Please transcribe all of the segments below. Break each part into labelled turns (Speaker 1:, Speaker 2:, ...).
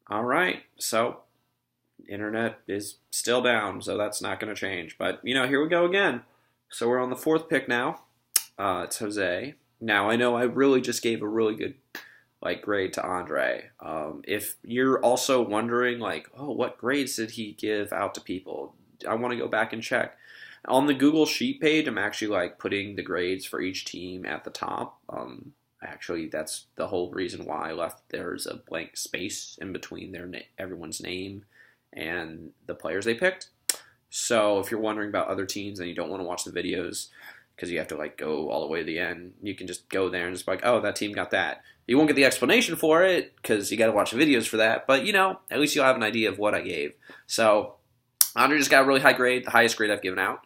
Speaker 1: All right. So, internet is still down, so that's not going to change. But, here we go again. So, we're on the fourth pick now. It's Jose. Now, I know I really just gave a really good grade to Andre. If you're also wondering oh, what grades did he give out to people? I want to go back and check. On the Google Sheet page, I'm actually putting the grades for each team at the top. Actually, that's the whole reason why I left. There's a blank space in between everyone's name and the players they picked. So if you're wondering about other teams and you don't want to watch the videos because you have to go all the way to the end, you can just go there and just be like, oh, that team got that. You won't get the explanation for it because you got to watch the videos for that. But at least you'll have an idea of what I gave. So Andre just got a really high grade, the highest grade I've given out.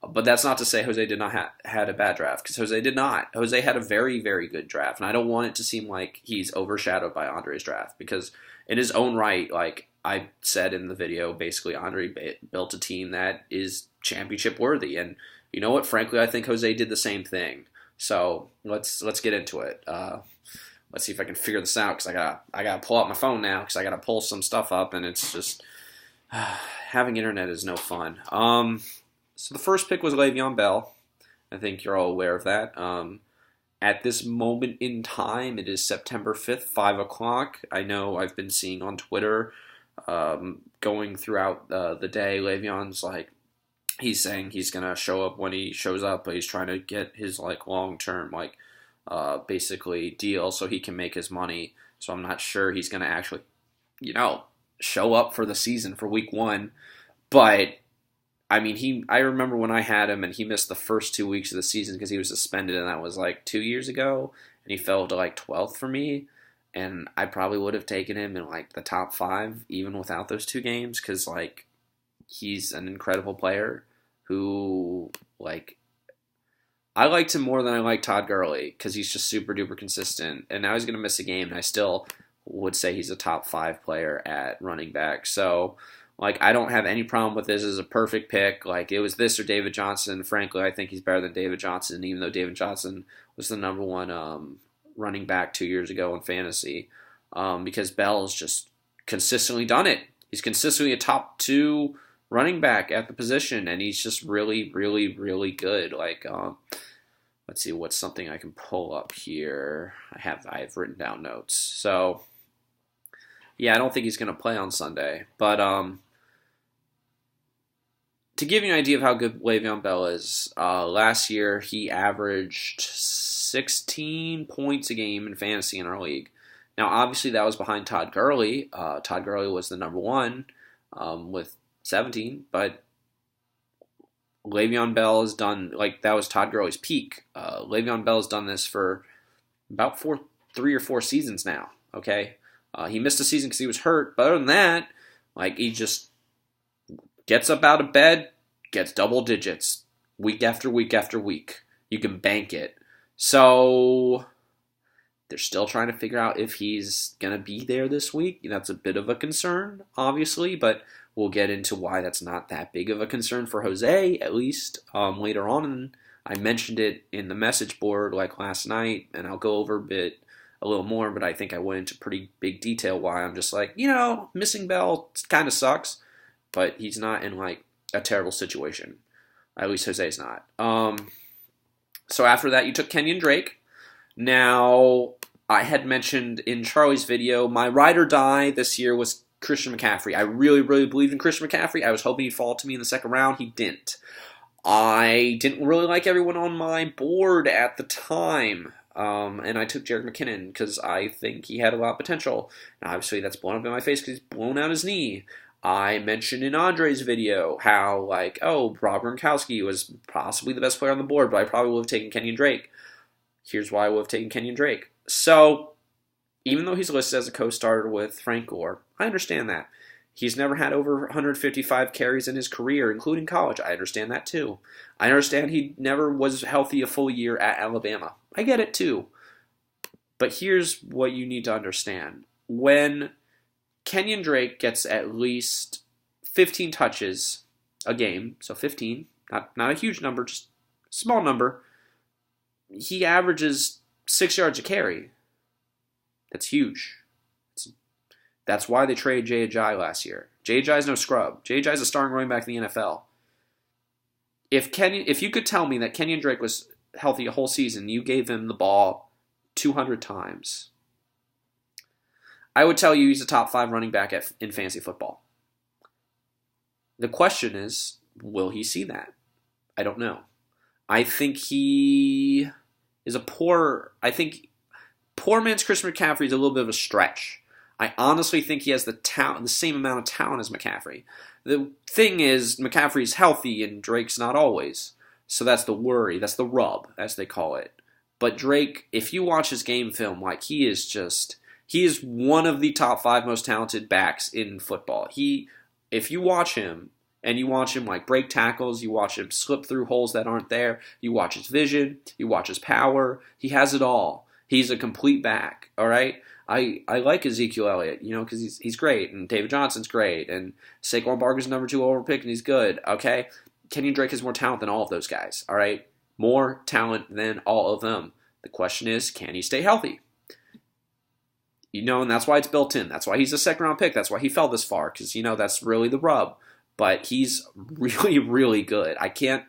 Speaker 1: But that's not to say Jose did not had a bad draft, because Jose did not. Jose had a very, very good draft, and I don't want it to seem like he's overshadowed by Andre's draft, because in his own right, I said in the video, basically Andre built a team that is championship worthy, and you know what? Frankly, I think Jose did the same thing. So let's get into it. Let's see if I can figure this out, because I gotta pull out my phone now, because I gotta pull some stuff up, and it's just having internet is no fun. So the first pick was Le'Veon Bell. I think you're all aware of that. At this moment in time, it is September 5th, 5 o'clock. I know I've been seeing on Twitter going throughout the day, Le'Veon's he's saying he's going to show up when he shows up, but he's trying to get his long-term basically deal so he can make his money. So I'm not sure he's going to actually, show up for the season for week 1. But I mean, I remember when I had him and he missed the first 2 weeks of the season because he was suspended, and that was 2 years ago, and he fell to 12th for me, and I probably would have taken him in the top 5 even without those 2 games, because he's an incredible player who I liked him more than I liked Todd Gurley, because he's just super duper consistent, and now he's going to miss a game, and I still would say he's a top 5 player at running back. So I don't have any problem with this as a perfect pick. It was this or David Johnson. Frankly, I think he's better than David Johnson, even though David Johnson was the number 1 running back 2 years ago in fantasy, because Bell's just consistently done it. He's consistently a top 2 running back at the position, and he's just really, really, really good. Let's see what's something I can pull up here. I have written down notes. So, yeah, I don't think he's going to play on Sunday, but to give you an idea of how good Le'Veon Bell is, last year he averaged 16 points a game in fantasy in our league. Now, obviously, that was behind Todd Gurley. Todd Gurley was the number 1 with 17, but Le'Veon Bell has done, that was Todd Gurley's peak. Le'Veon Bell has done this for about 3 or 4 seasons now, okay? He missed a season because he was hurt, but other than that, he just gets up out of bed, gets double digits week after week after week. You can bank it. So they're still trying to figure out if he's going to be there this week. That's a bit of a concern, obviously, but we'll get into why that's not that big of a concern for Jose, at least later on. And I mentioned it in the message board last night, and I'll go over a little more, but I think I went into pretty big detail why I'm just missing Bell kind of sucks. But he's not in a terrible situation. At least Jose's not. So after that, you took Kenyon Drake. Now, I had mentioned in Charlie's video, my ride or die this year was Christian McCaffrey. I really, really believed in Christian McCaffrey. I was hoping he'd fall to me in the second round. He didn't. I didn't really like everyone on my board at the time. And I took Jerick McKinnon because I think he had a lot of potential. Now, obviously, that's blown up in my face because he's blown out his knee. I mentioned in Andre's video how, Rob Gronkowski was possibly the best player on the board, but I probably would have taken Kenyon Drake. Here's why I would have taken Kenyon Drake. So, even though he's listed as a co-starter with Frank Gore, I understand that. He's never had over 155 carries in his career, including college. I understand that, too. I understand he never was healthy a full year at Alabama. I get it, too. But here's what you need to understand. When Kenyon Drake gets at least 15 touches a game, so 15, not a huge number, just a small number, he averages 6 yards a carry. That's huge. That's why they traded Jay Ajayi last year. Jay Ajayi is no scrub. Jay Ajayi is a starting running back in the NFL. If you could tell me that Kenyon Drake was healthy a whole season, you gave him the ball 200 times, I would tell you he's a top 5 running back in fantasy football. The question is, will he see that? I don't know. I think he is poor man's Chris McCaffrey is a little bit of a stretch. I honestly think he has the same amount of talent as McCaffrey. The thing is, McCaffrey's healthy and Drake's not always. So that's the worry. That's the rub, as they call it. But Drake, if you watch his game film, like he is one of the top 5 most talented backs in football. If you watch him, and you watch him like break tackles, you watch him slip through holes that aren't there, you watch his vision, you watch his power, he has it all. He's a complete back, all right? I like Ezekiel Elliott, because he's great, and David Johnson's great, and Saquon Barkley's number 2 overall pick, and he's good, okay? Kenyon Drake has more talent than all of those guys, all right? More talent than all of them. The question is, can he stay healthy? And that's why it's built in. That's why he's a second-round pick. That's why he fell this far, because, that's really the rub. But he's really, really good. I can't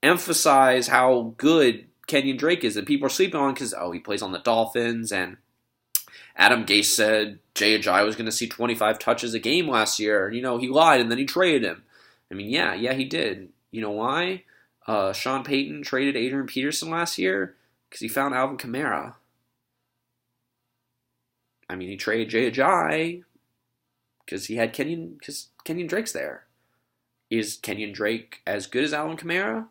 Speaker 1: emphasize how good Kenyon Drake is that people are sleeping on because, he plays on the Dolphins, and Adam Gase said Jay Ajayi was going to see 25 touches a game last year. He lied, and then he traded him. I mean, yeah, he did. You know why? Sean Payton traded Adrian Peterson last year because he found Alvin Kamara. I mean, he traded Jay Ajayi because Kenyon Drake's there. Is Kenyon Drake as good as Alvin Kamara?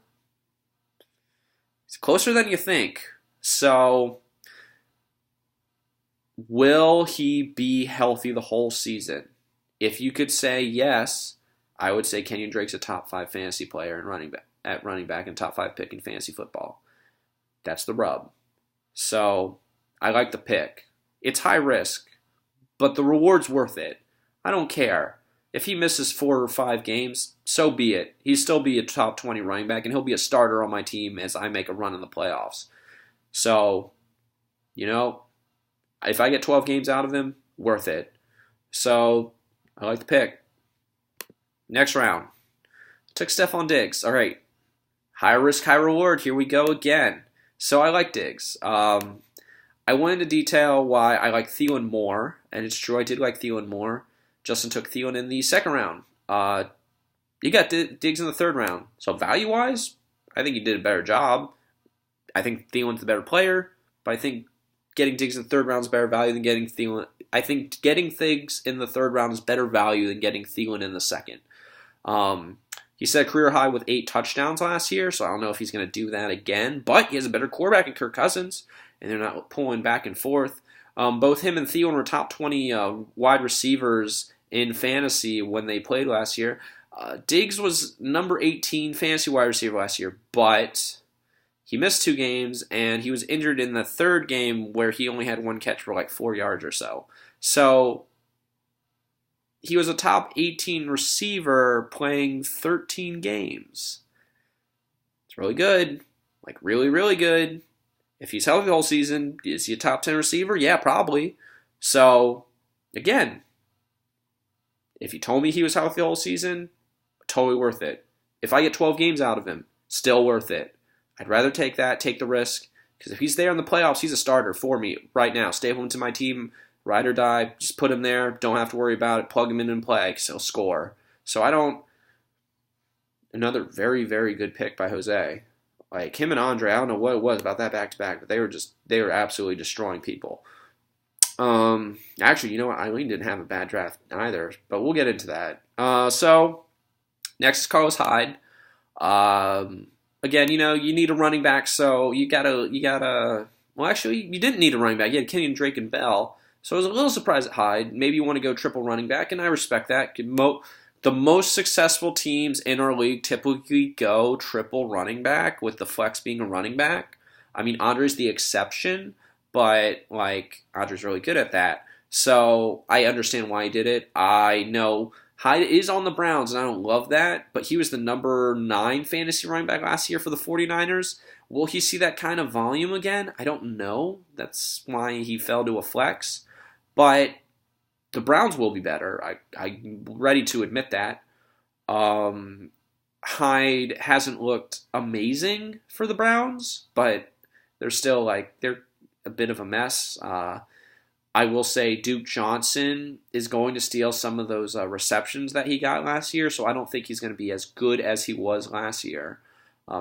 Speaker 1: It's closer than you think. So, will he be healthy the whole season? If you could say yes, I would say Kenyon Drake's a top 5 fantasy player at running back and top 5 pick in fantasy football. That's the rub. So, I like the pick. It's high risk, but the reward's worth it. I don't care. If he misses 4 or 5 games, so be it. He'll still be a top 20 running back, and he'll be a starter on my team as I make a run in the playoffs. So, if I get 12 games out of him, worth it. So, I like the pick. Next round. Took Stephon Diggs. All right. High risk, high reward. Here we go again. So, I like Diggs. I went into detail why I like Thielen more, and it's true I did like Thielen more. Justin took Thielen in the second round. You got Diggs in the third round. So value-wise, I think he did a better job. I think Thielen's the better player, but I think getting Diggs in the third round is better value than getting Thielen. I think getting Diggs in the third round is better value than getting Thielen in the second. He set a career high with 8 touchdowns last year, so I don't know if he's going to do that again. But he has a better quarterback in Kirk Cousins, and they're not pulling back and forth. Both him and Thielen were top 20 wide receivers in fantasy when they played last year. Diggs was number 18 fantasy wide receiver last year, but he missed 2 games, and he was injured in the third game where he only had 1 catch for like 4 yards or so. So he was a top 18 receiver playing 13 games. It's really good. Like really, really good. If he's healthy the whole season, is he a top 10 receiver? Yeah, probably. So, again, if you told me he was healthy the whole season, totally worth it. If I get 12 games out of him, still worth it. I'd rather take the risk, because if he's there in the playoffs, he's a starter for me right now. Stable him to my team, ride or die, just put him there, don't have to worry about it, plug him in and play, because he'll score. So another very, very good pick by Jose. Like, him and Andre, I don't know what it was about that back-to-back, but they were absolutely destroying people. Actually, you know what? Eileen didn't have a bad draft either, but we'll get into that. So, next is Carlos Hyde. Again, you need a running back, so you gotta, well, actually, you didn't need a running back. You had Kenyon Drake and Bell, so I was a little surprised at Hyde. Maybe you want to go triple running back, and I respect that. The most successful teams in our league typically go triple running back, with the flex being a running back. I mean, Andre's the exception, but, Andre's really good at that. So, I understand why he did it. I know Hyde is on the Browns, and I don't love that, but he was the number 9 fantasy running back last year for the 49ers. Will he see that kind of volume again? I don't know. That's why he fell to a flex. But The Browns will be better. I'm ready to admit that. Um, Hyde hasn't looked amazing for the Browns, but they're still they're a bit of a mess. I will say Duke Johnson is going to steal some of those receptions that he got last year, so I don't think he's going to be as good as he was last year.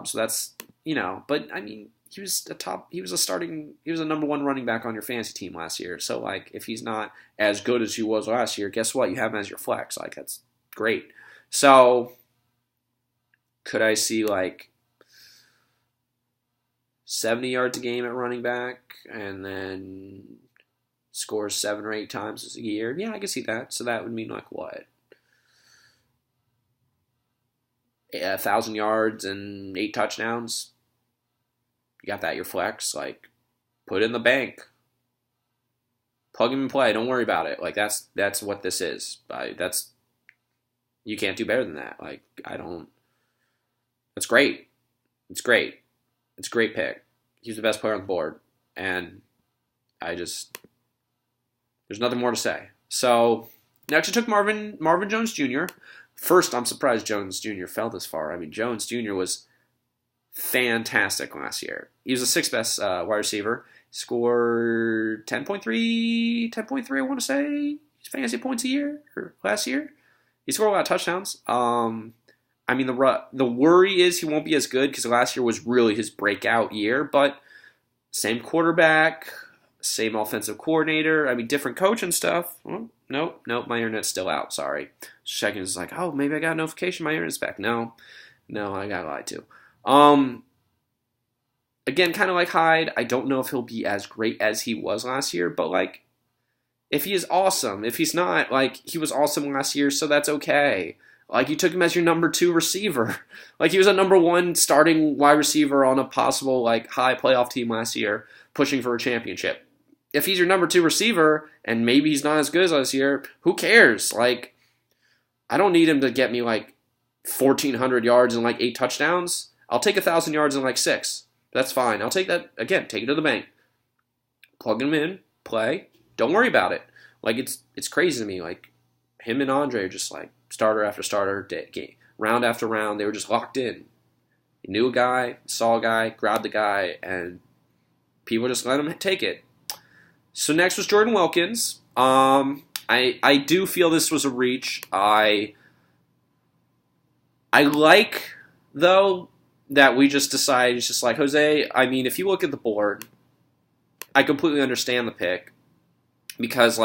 Speaker 1: So that's, but I mean, he was a number one running back on your fantasy team last year. So if he's not as good as he was last year, guess what? You have him as your flex. That's great. So could I see 70 yards a game at running back and then scores 7 or 8 times a year? Yeah, I can see that. So that would mean what? 1,000 yards and 8 touchdowns. You got that, your flex. Put it in the bank. Plug him and play. Don't worry about it. That's what this is. You can't do better than that. That's great. It's great. It's a great pick. He's the best player on the board. And there's nothing more to say. So, next I took Marvin Jones Jr. First, I'm surprised Jones Jr. fell this far. I mean, Jones Jr. was fantastic last year. He was the 6th best wide receiver. Scored 10.3, I want to say, fantasy points a year, or last year. He scored a lot of touchdowns. I mean, the worry is he won't be as good because last year was really his breakout year, but same quarterback, same offensive coordinator. I mean, different coach and stuff. Well, nope, my internet's still out. Sorry. Checking is oh, maybe I got a notification. My internet's back. No, I got lied to. Again, kind of like Hyde, I don't know if he'll be as great as he was last year, but if he is awesome, if he's not, he was awesome last year, so that's okay. You took him as your number 2 receiver. He was a number 1 starting wide receiver on a possible, high playoff team last year, pushing for a championship. If he's your number 2 receiver, and maybe he's not as good as last year, who cares? I don't need him to get me, 1,400 yards and, 8 touchdowns. I'll take 1,000 yards and, 6. That's fine. I'll take that. Again, take it to the bank. Plug him in. Play. Don't worry about it. It's crazy to me. Him and Andre are just, starter after starter, game, round after round. They were just locked in. He knew a guy, saw a guy, grabbed the guy, and people just let him take it. So next was Jordan Wilkins. I do feel this was a reach. I like, though, that we just decided, it's just Jose, I mean, if you look at the board, I completely understand the pick. Because,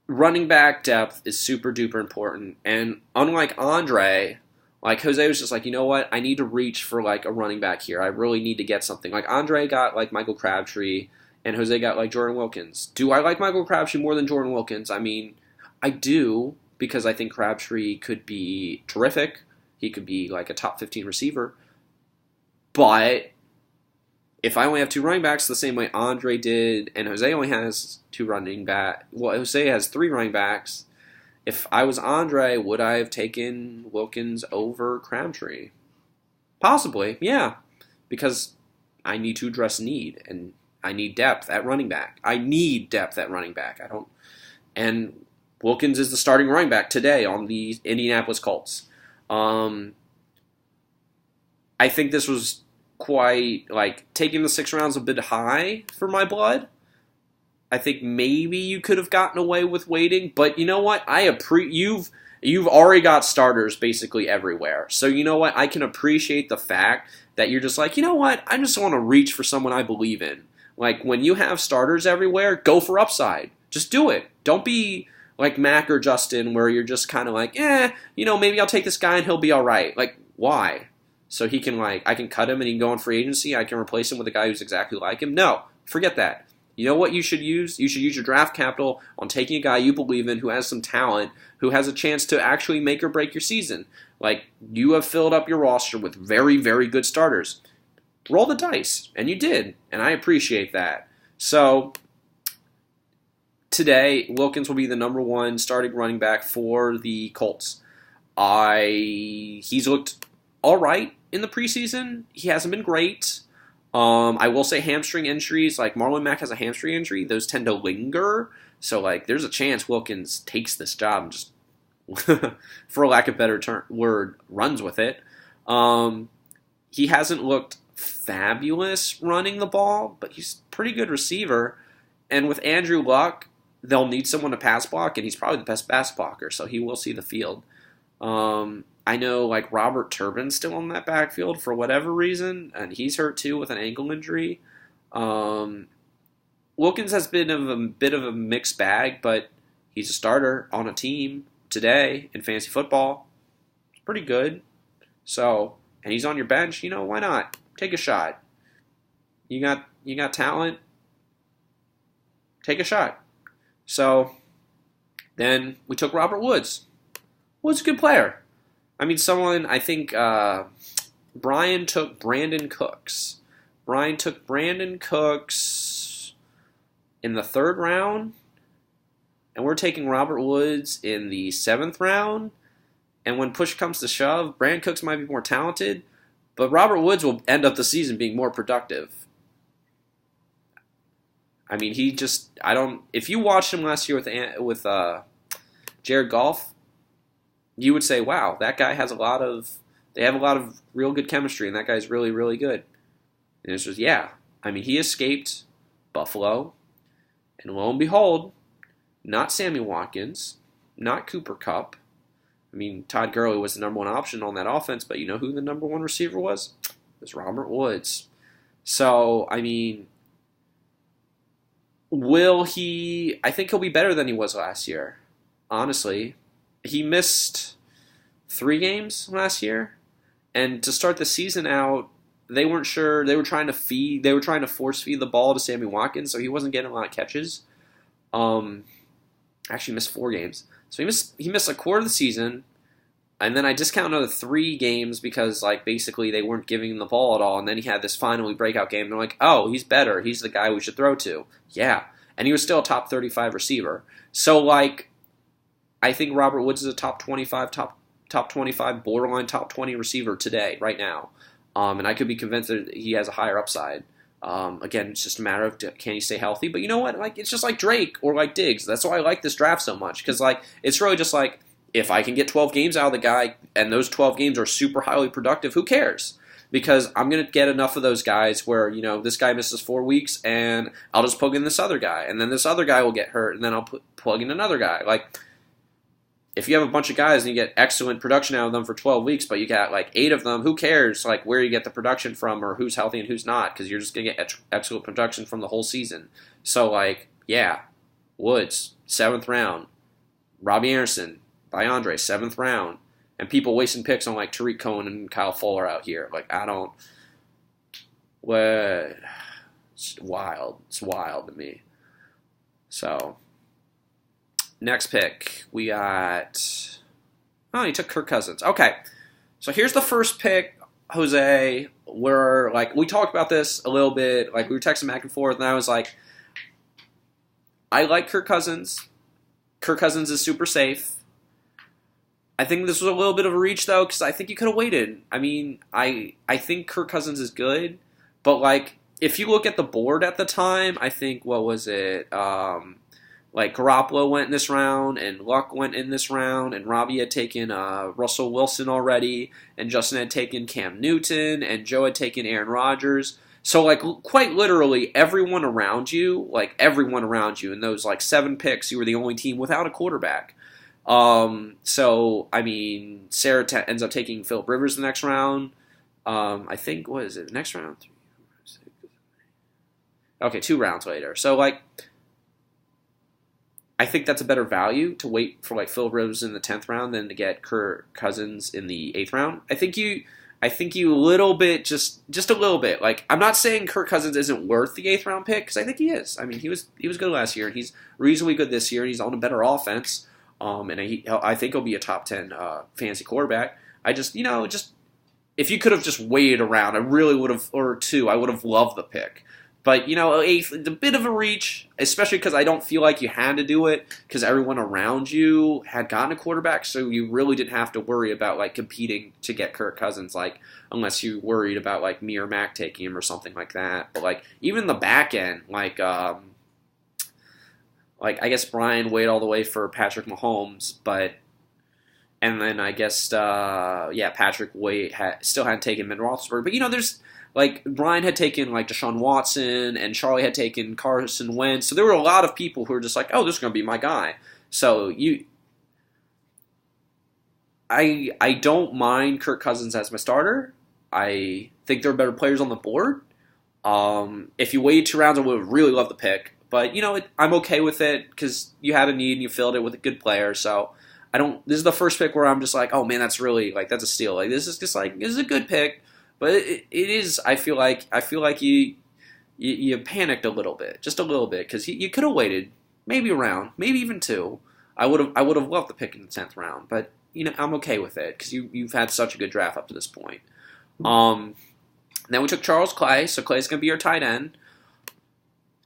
Speaker 1: running back depth is super duper important. And unlike Andre, Jose was just you know what? I need to reach for a running back here. I really need to get something. Andre got Michael Crabtree, and Jose got Jordan Wilkins. Do I like Michael Crabtree more than Jordan Wilkins? I mean, I do, because I think Crabtree could be terrific. He could be a top 15 receiver. But if I only have 2 running backs the same way Andre did, and Jose only has 2 running backs, well, Jose has 3 running backs. If I was Andre, would I have taken Wilkins over Crabtree? Possibly, yeah. Because I need to address need, and I need depth at running back. And Wilkins is the starting running back today on the Indianapolis Colts. I think this was quite, taking the 6 rounds a bit high for my blood. I think maybe you could have gotten away with waiting, but you know what? You've already got starters basically everywhere. So you know what? I can appreciate the fact that you're just you know what? I just want to reach for someone I believe in. When you have starters everywhere, go for upside. Just do it. Don't be Mac or Justin, where you're just kind of maybe I'll take this guy and he'll be all right. Why? So he can I can cut him and he can go on free agency. I can replace him with a guy who's exactly like him. No, forget that. You know what you should use? You should use your draft capital on taking a guy you believe in, who has some talent, who has a chance to actually make or break your season. You have filled up your roster with very, very good starters. Roll the dice, and you did, and I appreciate that. So today, Wilkins will be the number 1 starting running back for the Colts. He's looked all right in the preseason. He hasn't been great. I will say hamstring injuries, like Marlon Mack has a hamstring injury, those tend to linger. So, like, there's a chance Wilkins takes this job and just, for lack of a better word, runs with it. He hasn't looked fabulous running the ball, but he's a pretty good receiver. And with Andrew Luck, they'll need someone to pass block, and he's probably the best pass blocker, so he will see the field. I know, like, Robert Turbin's still on that backfield for whatever reason, and he's hurt too with an ankle injury. Wilkins has been a bit of a mixed bag, but he's a starter on a team today in fantasy football. It's pretty good. So, and he's on your bench, why not? Take a shot. You got talent. Take a shot. So, then we took Robert Woods. Woods is a good player. I think Brian took Brandon Cooks. Brian took Brandon Cooks in the 3rd round, and we're taking Robert Woods in the 7th round. And when push comes to shove, Brandon Cooks might be more talented, but Robert Woods will end up the season being more productive. If you watched him last year with Jared Goff, you would say, wow, that guy has they have a lot of real good chemistry, and that guy's really, really good. And it's just, he escaped Buffalo, and lo and behold, not Sammy Watkins, not Cooper Kupp. Todd Gurley was the number 1 option on that offense, but you know who the number 1 receiver was? It was Robert Woods. So, I think he'll be better than he was last year, honestly. He missed 3 games last year, and to start the season out, they weren't sure. They were trying to force feed the ball to Sammy Watkins, so he wasn't getting a lot of catches. Actually missed 4 games. So he missed a quarter of the season, and then I discount another 3 games because, basically they weren't giving him the ball at all, and then he had this finally breakout game, and they're like, oh, he's better. He's the guy we should throw to. Yeah. And he was still a top 35 receiver. So, I think Robert Woods is a top 25, borderline top 20 receiver today, right now. And I could be convinced that he has a higher upside. Again, it's just a matter of can he stay healthy. But you know what? It's just like Drake or like Diggs. That's why I like this draft so much. Because, it's really just if I can get 12 games out of the guy and those 12 games are super highly productive, who cares? Because I'm going to get enough of those guys where, this guy misses 4 weeks and I'll just plug in this other guy. And then this other guy will get hurt and then I'll plug in another guy. If you have a bunch of guys and you get excellent production out of them for 12 weeks, but you got 8 of them, who cares where you get the production from or who's healthy and who's not, because you're just going to get excellent production from the whole season. So, Woods, 7th round. Robbie Anderson, by Andre, 7th round. And people wasting picks on Tariq Cohen and Kyle Fuller out here. It's wild. It's wild to me. So, next pick, we got... Oh, he took Kirk Cousins. Okay, so here's the first pick, Jose, where, we talked about this a little bit. We were texting back and forth, and I was like, I like Kirk Cousins. Kirk Cousins is super safe. I think this was a little bit of a reach, though, because I think you could have waited. I think Kirk Cousins is good, but, if you look at the board at the time, I think, what was it, Garoppolo went in this round, and Luck went in this round, and Robbie had taken Russell Wilson already, and Justin had taken Cam Newton, and Joe had taken Aaron Rodgers. So, quite literally, everyone around you in those, 7 picks, you were the only team without a quarterback. Sarah ends up taking Phillip Rivers the next round. I think, what is it, the next round? 3, 4, 6. Okay, 2 rounds later. So, I think that's a better value to wait for Phillip Rivers in the 10th round than to get Kirk Cousins in the 8th round. I think you a little bit, just a little bit. I'm not saying Kirk Cousins isn't worth the 8th round pick, because I think he is. He was good last year, and he's reasonably good this year, and he's on a better offense. And I think he'll be a top 10 fantasy quarterback. I just if you could have just waited around, I really would have, or 2, I would have loved the pick. But, a bit of a reach, especially because I don't feel like you had to do it because everyone around you had gotten a quarterback, so you really didn't have to worry about, like, competing to get Kirk Cousins, like, unless you worried about, like, me or Mac taking him or something like that. But, like, even the back end, like, I guess Brian waited all the way for Patrick Mahomes, and then I guess, Patrick still hadn't taken Ben Roethlisberger. But, there's... Like, Brian had taken, like, Deshaun Watson, and Charlie had taken Carson Wentz. So there were a lot of people who were just like, oh, this is going to be my guy. So I don't mind Kirk Cousins as my starter. I think there are better players on the board. If you waited 2 rounds, I would have really loved the pick. But, I'm okay with it because you had a need and you filled it with a good player. So this is the first pick where I'm just like, oh, man, that's really, like, that's a steal. Like, this is a good pick. But it is. I feel like you panicked a little bit, just a little bit, because you could have waited maybe a round, maybe even 2. I would have loved the pick in the 10th round, but I'm okay with it because you've had such a good draft up to this point. Then we took Charles Clay, so Clay's gonna be our tight end.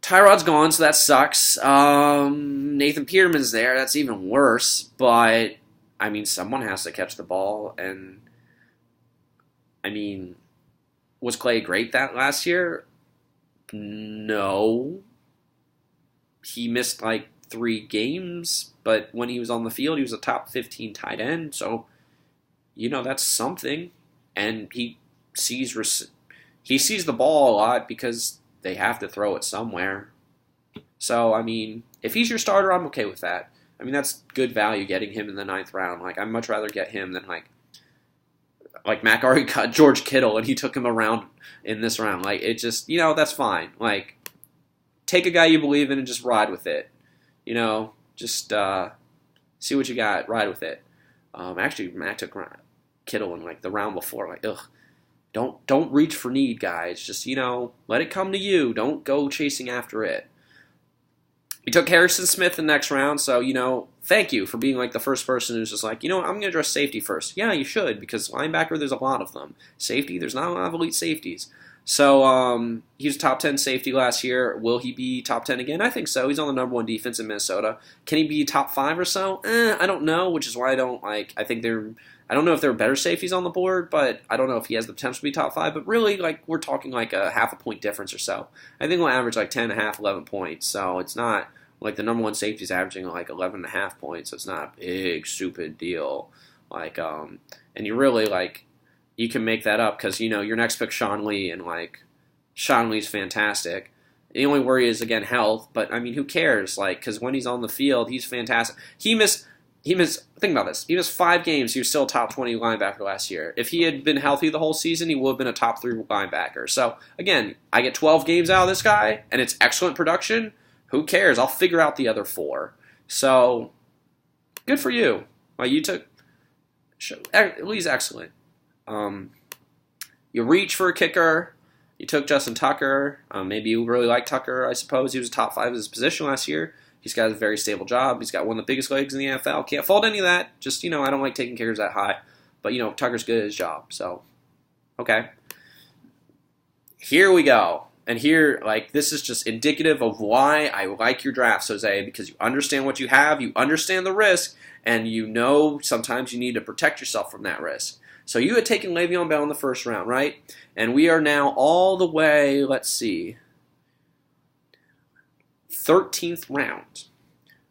Speaker 1: Tyrod's gone, so that sucks. Nathan Peterman's there, that's even worse. But I mean, someone has to catch the ball, and I mean. Was Clay great that last year? No. He missed like 3 games, but when he was on the field, he was a top 15 tight end. So, that's something. And he sees the ball a lot because they have to throw it somewhere. So, I mean, if he's your starter, I'm okay with that. I mean, that's good value getting him in the 9th round. Like, I'd much rather get him than like Mac already got George Kittle, and he took him around in this round. Like, it just, that's fine. Like, take a guy you believe in and just ride with it. Just see what you got, ride with it. Actually, Mac took Kittle in, like, the round before. Like, ugh. Don't reach for need, guys. Just, let it come to you. Don't go chasing after it. You took Harrison Smith in the next round, so, thank you for being, like, the first person who's just like, I'm going to address safety first. Yeah, you should, because linebacker, there's a lot of them. Safety, there's not a lot of elite safeties. So, he was top 10 safety last year. Will he be top 10 again? I think so. He's on the number 1 defense in Minnesota. Can he be top 5 or so? I don't know, which is why I don't, I don't know if there are better safeties on the board, but I don't know if he has the potential to be top 5. But really, we're talking, a half a point difference or so. I think we'll average, 10.5, 11 points. So, it's not... the number 1 safety is averaging 11.5 points, so it's not a big, stupid deal. And you really you can make that up because your next pick Sean Lee, and Sean Lee's fantastic. The only worry is again health, but I mean who cares? Because when he's on the field, he's fantastic. He missed. Think about this. He missed 5 games. He was still a top 20 linebacker last year. If he had been healthy the whole season, he would have been a top 3 linebacker. So again, I get 12 games out of this guy, and it's excellent production. Who cares? I'll figure out the other 4. So, good for you. You took... Lee's excellent. You reach for a kicker. You took Justin Tucker. Maybe you really like Tucker, I suppose. He was a top 5 of his position last year. He's got a very stable job. He's got one of the biggest legs in the NFL. Can't fault any of that. Just, I don't like taking kickers that high. But, Tucker's good at his job. So, okay. Here we go. And here, this is just indicative of why I like your drafts, Jose, because you understand what you have, you understand the risk, and sometimes you need to protect yourself from that risk. So you had taken Le'Veon Bell in the first round, right? And we are now all the way, 13th round.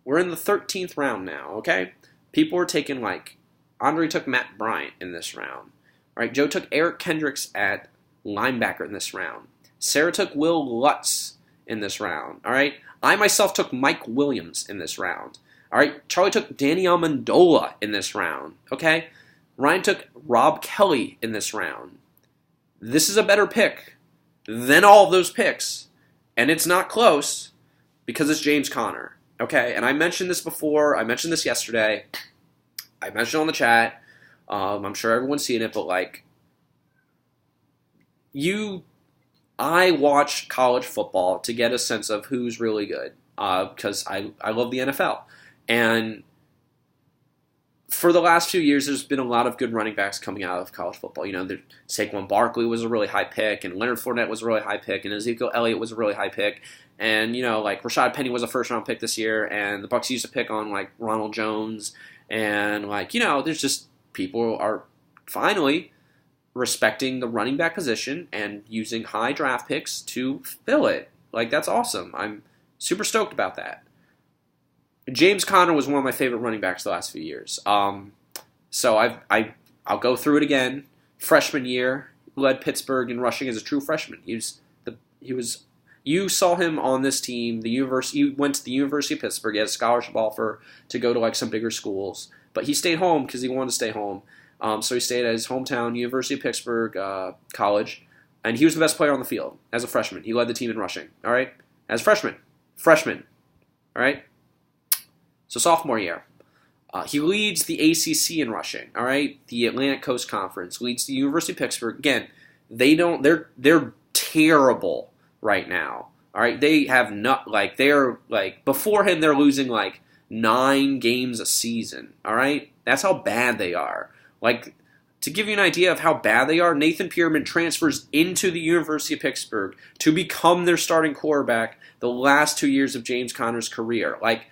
Speaker 1: We're in the 13th round now, okay? People are taking, Andre took Matt Bryant in this round. All right, Joe took Eric Kendricks at linebacker in this round. Sarah took Will Lutz in this round. All right. I myself took Mike Williams in this round. All right. Charlie took Danny Amendola in this round. Okay. Ryan took Rob Kelly in this round. This is a better pick than all of those picks. And it's not close because it's James Conner. Okay. And I mentioned this before. I mentioned this yesterday. I mentioned it on the chat. I'm sure everyone's seen it, but I watch college football to get a sense of who's really good because I love the NFL. And for the last few years, there's been a lot of good running backs coming out of college football. Saquon Barkley was a really high pick, and Leonard Fournette was a really high pick, and Ezekiel Elliott was a really high pick, and like Rashad Penny was a first-round pick this year, and the Bucs used to pick on like Ronald Jones, and there's just people are finally respecting the running back position and using high draft picks to fill it. Like, that's awesome. I'm super stoked about that. James Conner was one of my favorite running backs the last few years. So I'll go through it again. Freshman year, led Pittsburgh in rushing as a true freshman. You saw him on this team. He went to the University of Pittsburgh. He had a scholarship offer to go to like some bigger schools, but he stayed home because he wanted to stay home. So he stayed at his hometown, University of Pittsburgh College, and he was the best player on the field as a freshman. He led the team in rushing, all right? As a freshman, all right? So sophomore year, he leads the ACC in rushing, all right? The Atlantic Coast Conference leads the University of Pittsburgh. Again, they're terrible right now, all right? Before him, they're losing like 9 games a season, all right? That's how bad they are. Like, to give you an idea of how bad they are, Nathan Pearman transfers into the University of Pittsburgh to become their starting quarterback the last 2 years of James Conner's career. Like,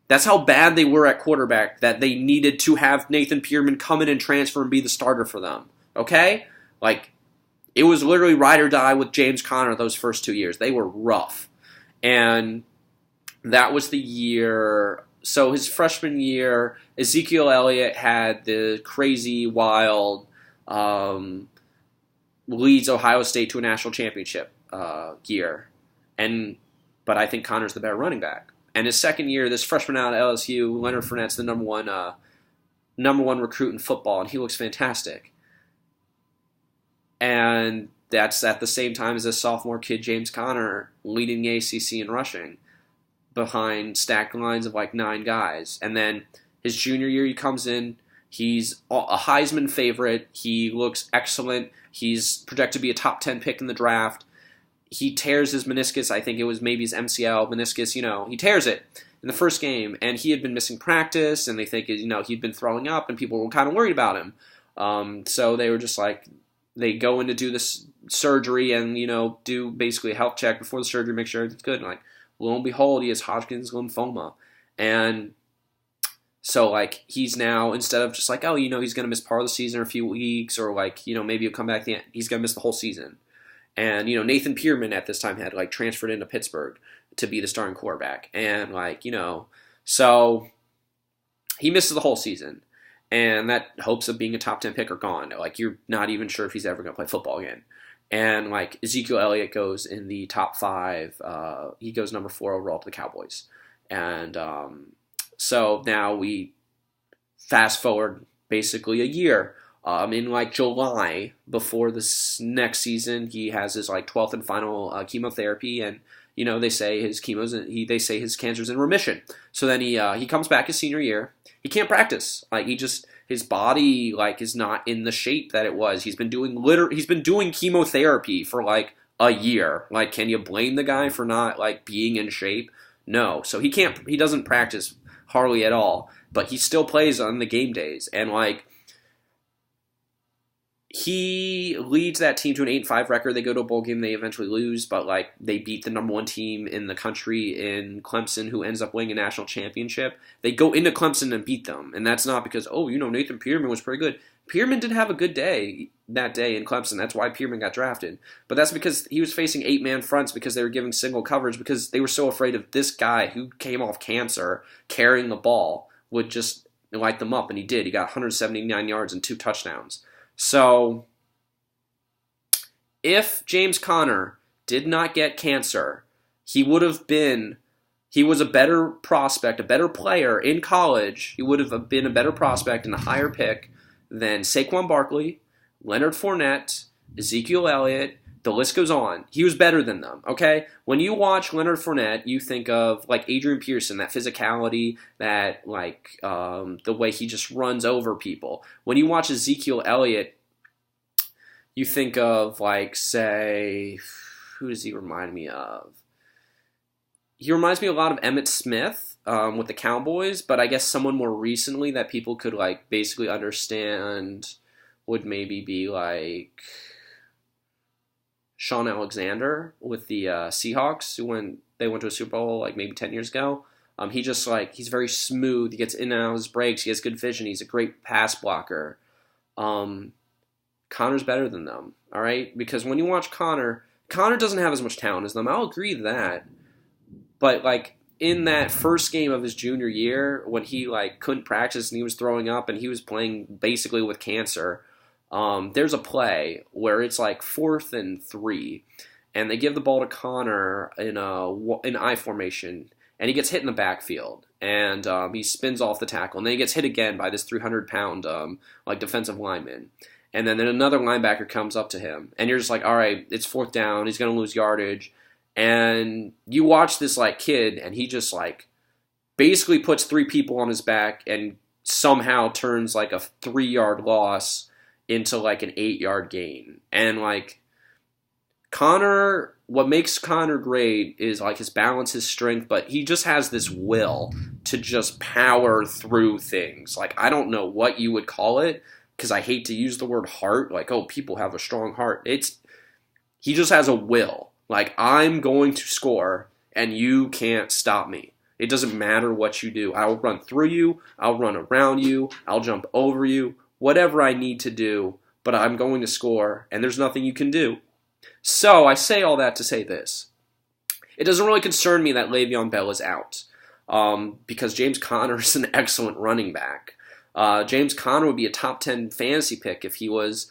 Speaker 1: that's how bad they were at quarterback that they needed to have Nathan Pearman come in and transfer and be the starter for them. Okay? Like, it was literally ride or die with James Conner those first 2 years. They were rough. And that was the year. So his freshman year, Ezekiel Elliott had the crazy, wild, leads Ohio State to a national championship year. But I think Conner's the better running back. And his second year, this freshman out of LSU, Leonard Fournette's the number one recruit in football, and he looks fantastic. And that's at the same time as this sophomore kid, James Conner, leading the ACC in rushing, behind stacked lines of like 9 guys. And then his junior year, he comes in. He's a Heisman favorite. He looks excellent. He's projected to be a top 10 pick in the draft. He tears his meniscus. I think it was maybe his MCL meniscus. He tears it in the first game. And he had been missing practice, and they think, he'd been throwing up, and people were kind of worried about him. So they were just like, they go in to do this surgery and, do basically a health check before the surgery, make sure everything's good. And lo and behold, he has Hodgkin's lymphoma. And so, he's now, instead of just he's going to miss part of the season or a few weeks, or maybe he'll come back at the end, he's going to miss the whole season. And, Nathan Pearman at this time had, transferred into Pittsburgh to be the starting quarterback. And, so he misses the whole season. And that hopes of being a top 10 pick are gone. You're not even sure if he's ever going to play football again. And, Ezekiel Elliott goes in the top 5. He goes number 4 overall to the Cowboys. And so now we fast forward basically a year. In, July, before this next season, he has his, 12th and final chemotherapy. And, they say his they say his cancer's in remission. So then he comes back his senior year. He can't practice. His body, is not in the shape that it was. He's been doing chemotherapy for, a year. Can you blame the guy for not, being in shape? No. So he doesn't practice hardly at all. But he still plays on the game days. And, he leads that team to an 8-5 record. They go to a bowl game. They eventually lose, but they beat the number 1 team in the country in Clemson, who ends up winning a national championship. They go into Clemson and beat them, and that's not because Nathan Pearman was pretty good. Pearman didn't have a good day that day in Clemson. That's why Pearman got drafted. But that's because he was facing 8-man fronts because they were giving single coverage because they were so afraid of this guy who came off cancer carrying the ball would just light them up, and he did. He got 179 yards and 2 touchdowns. So, if James Conner did not get cancer, he was a better prospect, a better player in college. He would have been a better prospect and a higher pick than Saquon Barkley, Leonard Fournette, Ezekiel Elliott. The list goes on. He was better than them, okay? When you watch Leonard Fournette, you think of, Adrian Pearson, that physicality, that, the way he just runs over people. When you watch Ezekiel Elliott, you think of, say, who does he remind me of? He reminds me a lot of Emmitt Smith, with the Cowboys, but I guess someone more recently that people could like basically understand would maybe be like Sean Alexander with the Seahawks, when they went to a Super Bowl like maybe 10 years ago. He just like, he's very smooth. He gets in and out of his breaks. He has good vision. He's a great pass blocker. Connor's better than them, all right? Because when you watch Connor doesn't have as much talent as them. I'll agree to that. But like in that first game of his junior year, when he like couldn't practice and he was throwing up and he was playing basically with cancer, there's a play where it's like 4th and 3, and they give the ball to Connor in I formation, and he gets hit in the backfield, and he spins off the tackle, and then he gets hit again by this 300-pound like defensive lineman. And then another linebacker comes up to him, and you're just like, all right, it's 4th down, he's going to lose yardage. And you watch this like kid, and he just like basically puts 3 people on his back and somehow turns like a 3-yard loss into like an 8-yard gain. And like Connor, what makes Connor great is like his balance, his strength, but he just has this will to just power through things. Like, I don't know what you would call it, because I hate to use the word heart. Like, oh, people have a strong heart. He just has a will. Like, I'm going to score, and you can't stop me. It doesn't matter what you do. I'll run through you. I'll run around you. I'll jump over you. Whatever I need to do, but I'm going to score, and there's nothing you can do. So I say all that to say this. It doesn't really concern me that Le'Veon Bell is out, because James Conner is an excellent running back. James Conner would be a top 10 fantasy pick if he was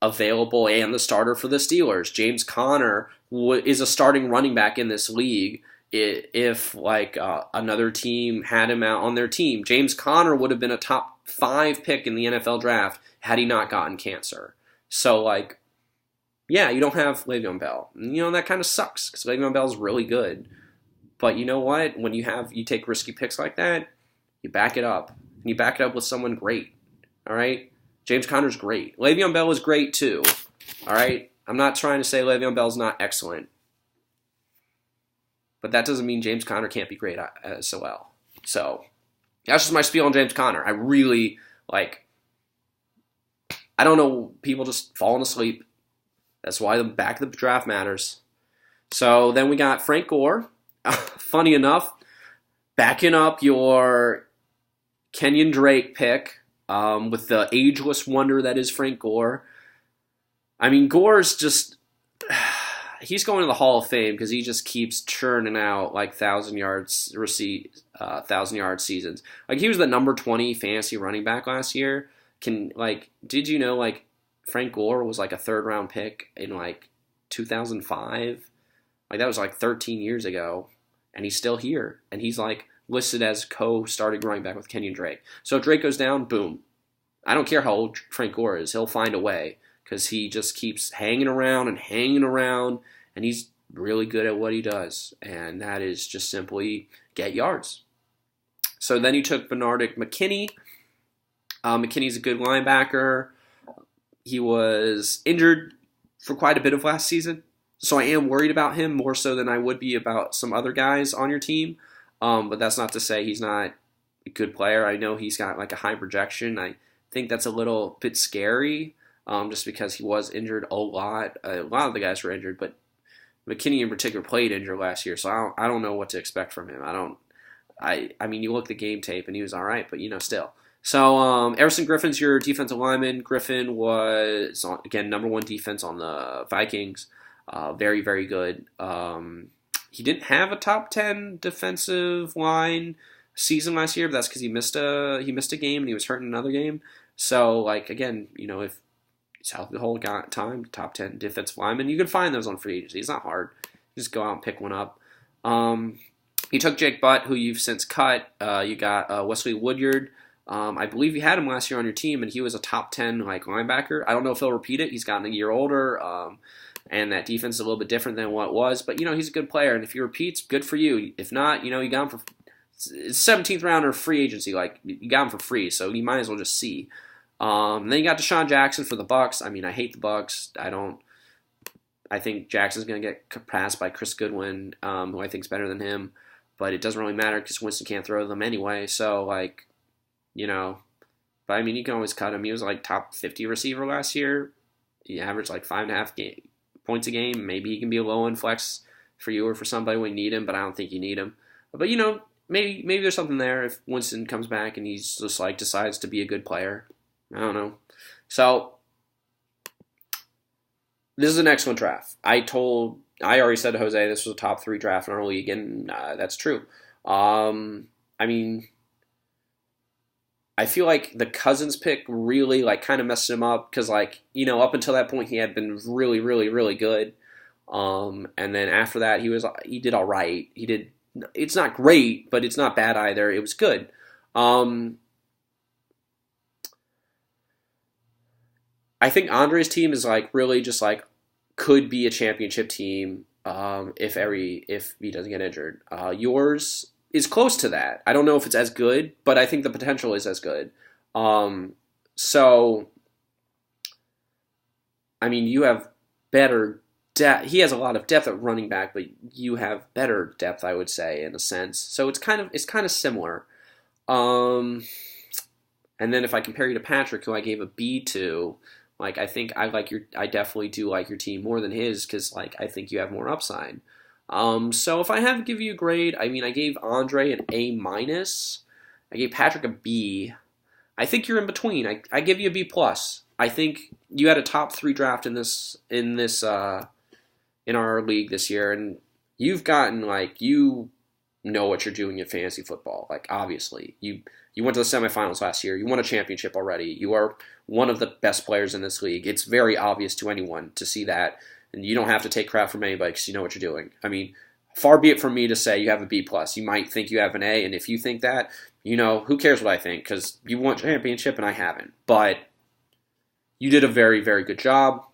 Speaker 1: available and the starter for the Steelers. James Conner is a starting running back in this league. If like another team had him out on their team, James Conner would have been a top 5 pick in the NFL draft had he not gotten cancer. So like, yeah, you don't have Le'Veon Bell. You know, that kind of sucks because Le'Veon Bell's really good. But you know what? When you take risky picks like that, you back it up. And you back it up with someone great. All right? James Conner's great. Le'Veon Bell is great too. All right? I'm not trying to say Le'Veon Bell's not excellent. But that doesn't mean James Conner can't be great as well. So, that's just my spiel on James Conner. I really, I don't know, people just falling asleep. That's why the back of the draft matters. So, then we got Frank Gore. Funny enough, backing up your Kenyon Drake pick with the ageless wonder that is Frank Gore. I mean, Gore's just... he's going to the Hall of Fame because he just keeps churning out like 1,000-yard seasons. Like, he was the number 20 fantasy running back last year. Did you know Frank Gore was like a 3rd-round pick in 2005? Like, that was 13 years ago, and he's still here, and he's listed as co-starting running back with Kenyon Drake. So if Drake goes down, boom. I don't care how old Frank Gore is, he'll find a way. Because he just keeps hanging around, and he's really good at what he does. And that is just simply get yards. So then you took Bernard McKinney. McKinney's a good linebacker. He was injured for quite a bit of last season. So I am worried about him more so than I would be about some other guys on your team. But that's not to say he's not a good player. I know he's got a high projection. I think that's a little bit scary. Just because he was injured a lot. A lot of the guys were injured, but McKinney in particular played injured last year, so I don't know what to expect from him. I mean, you look at the game tape, and he was all right, but, still. So, Everson Griffin's your defensive lineman. Griffin was, again, number 1 defense on the Vikings. Very, very good. He didn't have a top 10 defensive line season last year, but that's because he missed a game, and he was hurt in another game. So, again, if he's healthy the whole time, top 10 defensive lineman. You can find those on free agency. It's not hard. Just go out and pick one up. You took Jake Butt, who you've since cut. You got Wesley Woodyard. I believe you had him last year on your team, and he was a top 10 linebacker. I don't know if he'll repeat it. He's gotten a year older, and that defense is a little bit different than what it was. But, he's a good player, and if he repeats, good for you. If not, you got him for 17th rounder free agency. You got him for free, so you might as well just see. Then you got Deshaun Jackson for the Bucks. I mean, I hate the Bucks. I think Jackson's going to get passed by Chris Goodwin, who I think is better than him. but it doesn't really matter because Winston can't throw them anyway. So, like, you know, but I mean, you can always cut him. He was like top 50 receiver last year. He averaged like 5.5 points a game. Maybe he can be a low end flex for you or for somebody when you need him, but I don't think you need him. But, you know, maybe there's something there if Winston comes back and he's just like decides to be a good player. I don't know. So, this is an excellent draft. I already said to Jose this was a top 3 draft in our league, and that's true. I mean, I feel like the Cousins pick really like kind of messed him up because, like, you know, up until that point he had been really, really, really good. And then after that he did all right. It's not great, but it's not bad either. It was good. I think Andre's team is like really just like could be a championship team if he doesn't get injured. Yours is close to that. I don't know if it's as good, but I think the potential is as good. So I mean, you have better depth. He has a lot of depth at running back, but you have better depth, I would say, in a sense. So it's kind of similar. And then if I compare you to Patrick, who I gave a B to, like, I think I definitely do like your team more than his because, like, I think you have more upside. So if I have to give you a grade, I mean, I gave Andre an A-. I gave Patrick a B. I think you're in between. I give you a B+. I think you had a top 3 draft in our league this year, and you've gotten, like, you know what you're doing in fantasy football. Like, obviously, you went to the semifinals last year. You won a championship already. You are one of the best players in this league. It's very obvious to anyone to see that, and you don't have to take crap from anybody because you know what you're doing. I mean, far be it from me to say you have a B+. You might think you have an A, and if you think that, you know, who cares what I think because you won a championship and I haven't. But you did a very, very good job.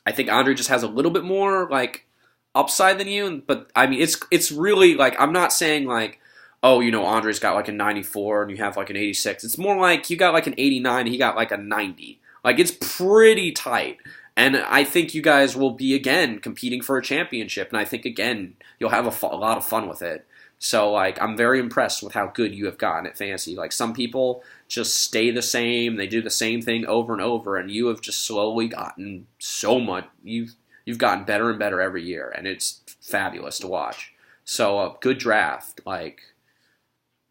Speaker 1: I think Andre just has a little bit more, like, upside than you, but, I mean, it's really, like, I'm not saying, like, oh, you know, Andre's got, like, a 94 and you have, like, an 86. It's more like you got, like, an 89 and he got, like, a 90. Like, it's pretty tight. And I think you guys will be, again, competing for a championship, and I think, again, you'll have a lot of fun with it. So, like, I'm very impressed with how good you have gotten at fantasy. Like, some people just stay the same. They do the same thing over and over, and you have just slowly gotten so much. You've gotten better and better every year, and it's fabulous to watch. So, good draft. Like,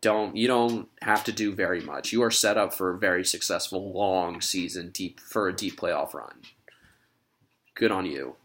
Speaker 1: you don't have to do very much. You are set up for a very successful, long season, for a deep playoff run. Good on you.